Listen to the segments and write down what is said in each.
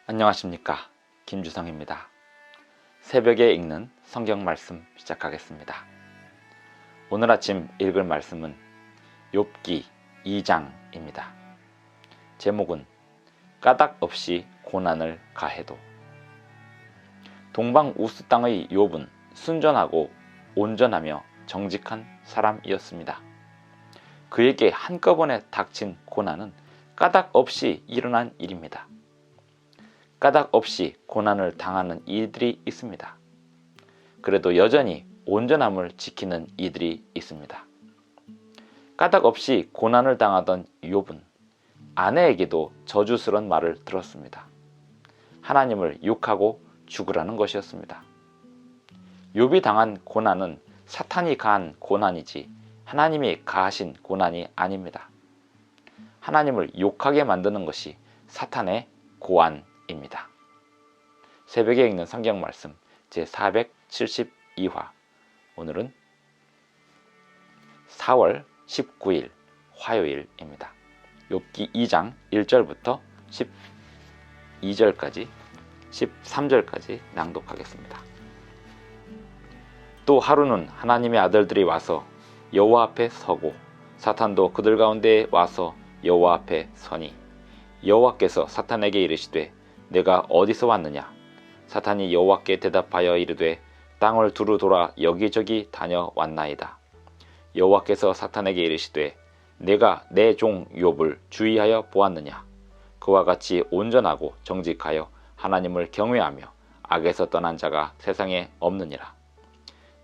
안녕하십니까, 김주성입니다. 새벽에 읽는 성경 말씀 시작하겠습니다. 오늘 아침 읽을 말씀은 욥기 2장입니다. 제목은 까닭 없이 고난을 가해도. 동방 우스 땅의 욥은 순전하고 온전하며 정직한 사람이었습니다. 그에게 한꺼번에 닥친 고난은 까닭 없이 일어난 일입니다. 까닭 없이 고난을 당하는 이들이 있습니다. 그래도 여전히 온전함을 지키는 이들이 있습니다. 까닭 없이 고난을 당하던 욥은 아내에게도 저주스러운 말을 들었습니다. 하나님을 욕하고 죽으라는 것이었습니다. 욥이 당한 고난은 사탄이 가한 고난이지 하나님이 가하신 고난이 아닙니다. 하나님을 욕하게 만드는 것이 사탄의 고안입니다. 새벽에 읽는 성경 말씀 제472화, 오늘은 4월 19일 화요일입니다. 욥기 2장 1절부터 12절까지 13절까지 낭독하겠습니다. 또 하루는 하나님의 아들들이 와서 여호와 앞에 서고 사탄도 그들 가운데 와서 여호와 앞에 서니 여호와께서 사탄에게 이르시되 내가 어디서 왔느냐? 사탄이 여호와께 대답하여 이르되 땅을 두루 돌아 여기저기 다녀왔나이다. 여호와께서 사탄에게 이르시되 내가 내 종 욥을 주의하여 보았느냐? 그와 같이 온전하고 정직하여 하나님을 경외하며 악에서 떠난 자가 세상에 없느니라.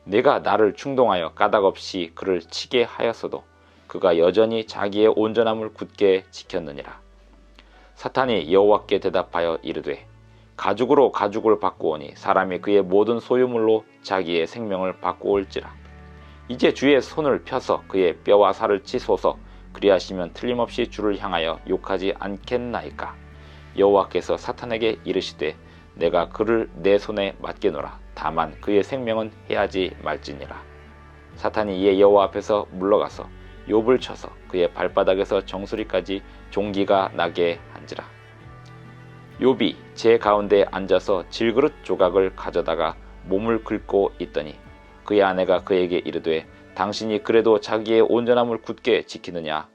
내가 나를 충동하여 까닭없이 그를 치게 하였어도 그가 여전히 자기의 온전함을 굳게 지켰느니라. 사탄이 여호와께 대답하여 이르되 가죽으로 가죽을 바꾸오니 사람이 그의 모든 소유물로 자기의 생명을 바꾸올지라. 이제 주의 손을 펴서 그의 뼈와 살을 치소서. 그리하시면 틀림없이 주를 향하여 욕하지 않겠나이까. 여호와께서 사탄에게 이르시되 내가 그를 내 손에 맡겨노라. 다만 그의 생명은 해하지 말지니라. 사탄이 이에 여호와 앞에서 물러가서 욥을 쳐서 그의 발바닥에서 정수리까지 종기가 나게 한지라. 욥이 제 가운데 앉아서 질그릇 조각을 가져다가 몸을 긁고 있더니 그의 아내가 그에게 이르되 당신이 그래도 자기의 온전함을 굳게 지키느냐?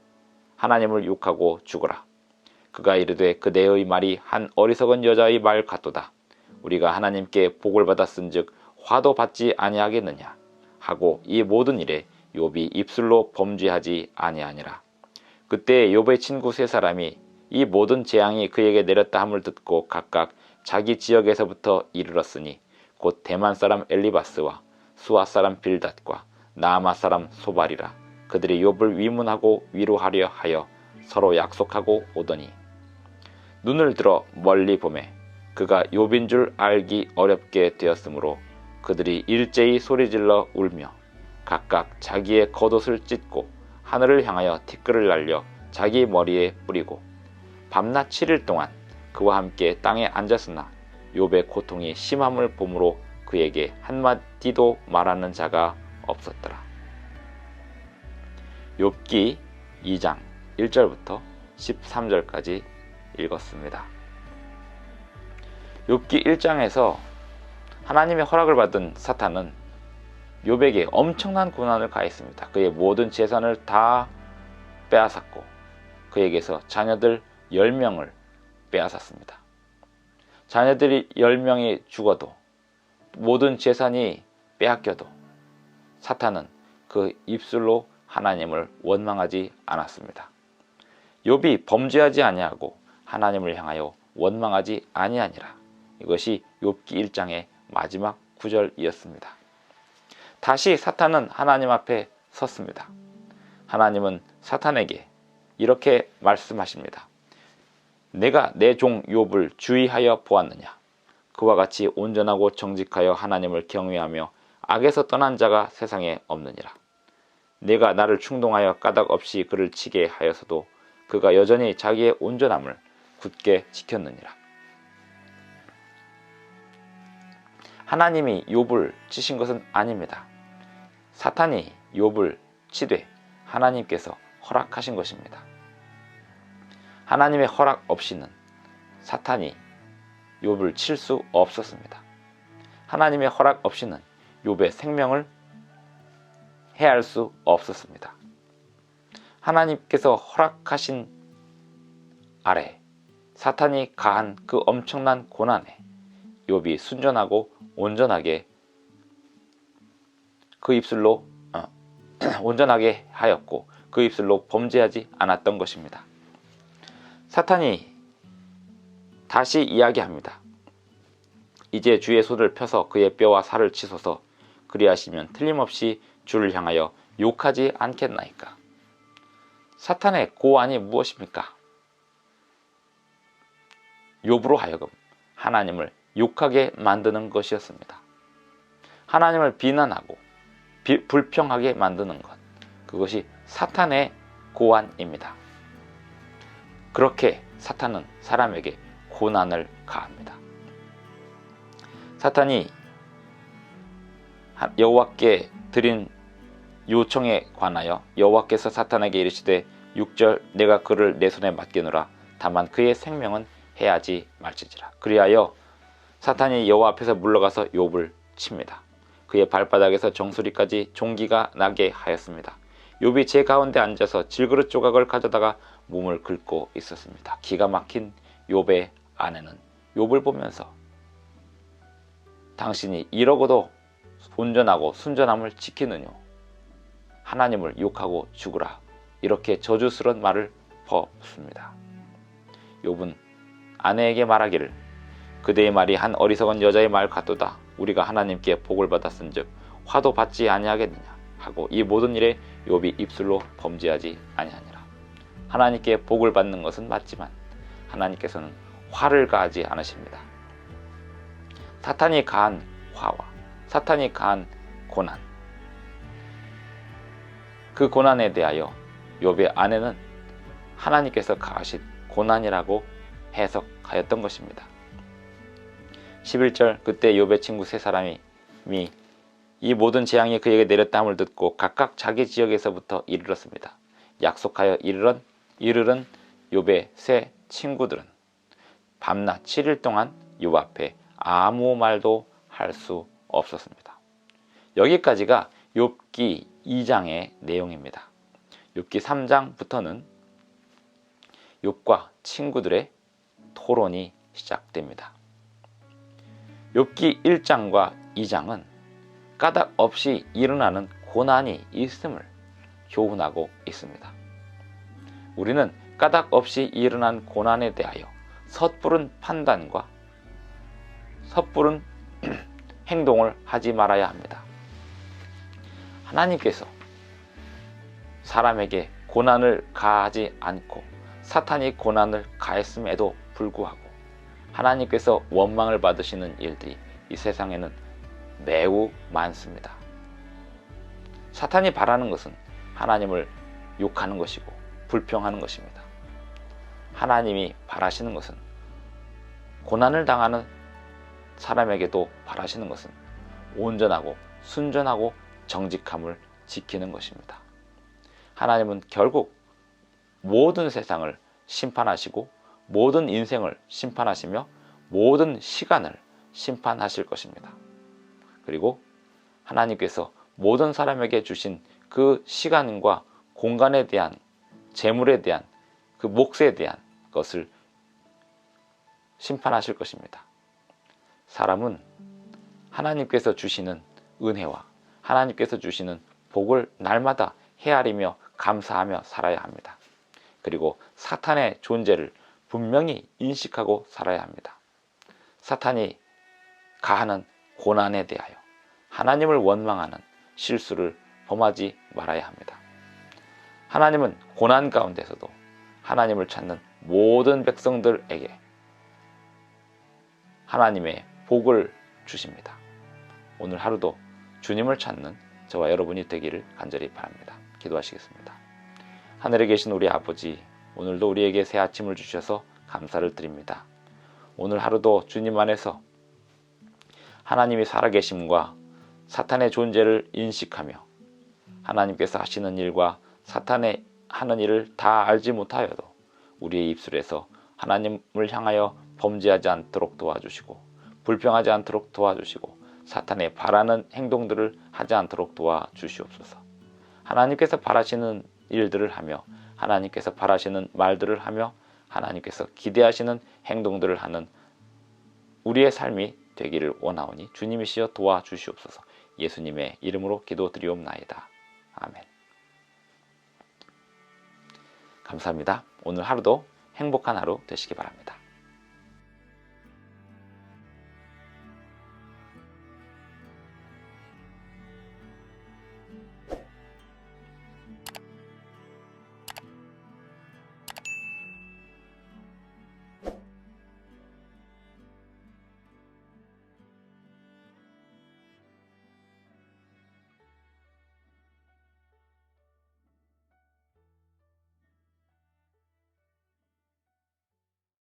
하나님을 욕하고 죽어라. 그가 이르되 그대의 말이 한 어리석은 여자의 말 같도다. 우리가 하나님께 복을 받았은즉 화도 받지 아니하겠느냐? 하고 이 모든 일에 욥이 입술로 범죄하지 아니하니라. 그때 욥의 친구 세 사람이 이 모든 재앙이 그에게 내렸다 함을 듣고 각각 자기 지역에서부터 이르렀으니 곧 대만 사람 엘리바스와 수아 사람 빌닷과 나아마 사람 소발이라. 그들이 욥을 위문하고 위로하려 하여 서로 약속하고 오더니 눈을 들어 멀리 보매 그가 욥인 줄 알기 어렵게 되었으므로 그들이 일제히 소리질러 울며 각각 자기의 겉옷을 찢고 하늘을 향하여 티끌을 날려 자기 머리에 뿌리고 밤낮 7일 동안 그와 함께 땅에 앉았으나 욥의 고통이 심함을 보므로 그에게 한마디도 말하는 자가 없었더라. 욥기 2장 1절부터 13절까지 읽었습니다. 욥기 1장에서 하나님의 허락을 받은 사탄은 욥에게 엄청난 고난을 가했습니다. 그의 모든 재산을 다 빼앗았고 그에게서 자녀들 10명을 빼앗았습니다. 자녀들이 10명이 죽어도 모든 재산이 빼앗겨도 사탄은 그 입술로 하나님을 원망하지 않았습니다. 욥이 범죄하지 아니하고 하나님을 향하여 원망하지 아니하니라. 이것이 욥기 1장의 마지막 구절이었습니다. 다시 사탄은 하나님 앞에 섰습니다. 하나님은 사탄에게 이렇게 말씀하십니다. 내가 내 종 욥을 주의하여 보았느냐? 그와 같이 온전하고 정직하여 하나님을 경외하며 악에서 떠난 자가 세상에 없느니라. 내가 나를 충동하여 까닭 없이 그를 치게 하여서도 그가 여전히 자기의 온전함을 굳게 지켰느니라. 하나님이 욥을 치신 것은 아닙니다. 사탄이 욥을 치되 하나님께서 허락하신 것입니다. 하나님의 허락 없이는 사탄이 욥을 칠 수 없었습니다. 하나님의 허락 없이는 욥의 생명을 해할 수 없었습니다. 하나님께서 허락하신 아래 사탄이 가한 그 엄청난 고난에 욥이 순전하고 온전하게 그 입술로 온전하게 하였고 그 입술로 범죄하지 않았던 것입니다. 사탄이 다시 이야기합니다. 이제 주의 손을 펴서 그의 뼈와 살을 치소서. 그리하시면 틀림없이 주를 향하여 욕하지 않겠나이까. 사탄의 고안이 무엇입니까? 욥으로 하여금 하나님을 욕하게 만드는 것이었습니다. 하나님을 비난하고 불평하게 만드는 것, 그것이 사탄의 고안입니다. 그렇게 사탄은 사람에게 고난을 가합니다. 사탄이 여호와께 드린 요청에 관하여 여호와께서 사탄에게 이르시되 6절 내가 그를 내 손에 맡기노라. 다만 그의 생명은 해하지 말지니라. 그리하여 사탄이 여호와 앞에서 물러가서 욥을 칩니다. 그의 발바닥에서 정수리까지 종기가 나게 하였습니다. 욥이 제 가운데 앉아서 질그릇 조각을 가져다가 몸을 긁고 있었습니다. 기가 막힌 욥의 아내는 욥을 보면서 당신이 이러고도 온전하고 순전함을 지키느뇨. 하나님을 욕하고 죽으라. 이렇게 저주스러운 말을 퍼붓습니다. 욥은 아내에게 말하기를 그대의 말이 한 어리석은 여자의 말 같도다. 우리가 하나님께 복을 받았은즉 화도 받지 아니하겠느냐 하고 이 모든 일에 욥이 입술로 범죄하지 아니하니라. 하나님께 복을 받는 것은 맞지만 하나님께서는 화를 가하지 않으십니다. 사탄이 가한 화와 사탄이 가한 고난, 그 고난에 대하여 욥의 아내는 하나님께서 가하신 고난이라고 해석하였던 것입니다. 11절 그때 욥의 친구 세 사람이 이 모든 재앙이 그에게 내렸다함을 듣고 각각 자기 지역에서부터 이르렀습니다. 약속하여 이르른 욥의 세 친구들은 밤낮 7일 동안 욥 앞에 아무 말도 할 수 없었습니다. 여기까지가 욥기 2장의 내용입니다. 욥기 3장부터는 욥과 친구들의 토론이 시작됩니다. 욥기 1장과 2장은 까닭 없이 일어나는 고난이 있음을 교훈하고 있습니다. 우리는 까닭 없이 일어난 고난에 대하여 섣부른 판단과 섣부른 행동을 하지 말아야 합니다. 하나님께서 사람에게 고난을 가하지 않고 사탄이 고난을 가했음에도 불구하고 하나님께서 원망을 받으시는 일들이 이 세상에는 매우 많습니다. 사탄이 바라는 것은 하나님을 욕하는 것이고 불평하는 것입니다. 하나님이 바라시는 것은 고난을 당하는 사람에게도 바라시는 것은 온전하고 순전하고 정직함을 지키는 것입니다. 하나님은 결국 모든 세상을 심판하시고 모든 인생을 심판하시며 모든 시간을 심판하실 것입니다. 그리고 하나님께서 모든 사람에게 주신 그 시간과 공간에 대한 재물에 대한 그 몫에 대한 것을 심판하실 것입니다. 사람은 하나님께서 주시는 은혜와 하나님께서 주시는 복을 날마다 헤아리며 감사하며 살아야 합니다. 그리고 사탄의 존재를 분명히 인식하고 살아야 합니다. 사탄이 가하는 고난에 대하여 하나님을 원망하는 실수를 범하지 말아야 합니다. 하나님은 고난 가운데서도 하나님을 찾는 모든 백성들에게 하나님의 복을 주십니다. 오늘 하루도 주님을 찾는 저와 여러분이 되기를 간절히 바랍니다. 기도하시겠습니다. 하늘에 계신 우리 아버지, 오늘도 우리에게 새 아침을 주셔서 감사를 드립니다. 오늘 하루도 주님 안에서 하나님이 살아계심과 사탄의 존재를 인식하며 하나님께서 하시는 일과 사탄의 하는 일을 다 알지 못하여도 우리의 입술에서 하나님을 향하여 범죄하지 않도록 도와주시고 불평하지 않도록 도와주시고 사탄의 바라는 행동들을 하지 않도록 도와주시옵소서. 하나님께서 바라시는 일들을 하며 하나님께서 바라시는 말들을 하며 하나님께서 기대하시는 행동들을 하는 우리의 삶이 되기를 원하오니 주님이시여 도와주시옵소서. 예수님의 이름으로 기도드리옵나이다. 아멘. 감사합니다. 오늘 하루도 행복한 하루 되시기 바랍니다.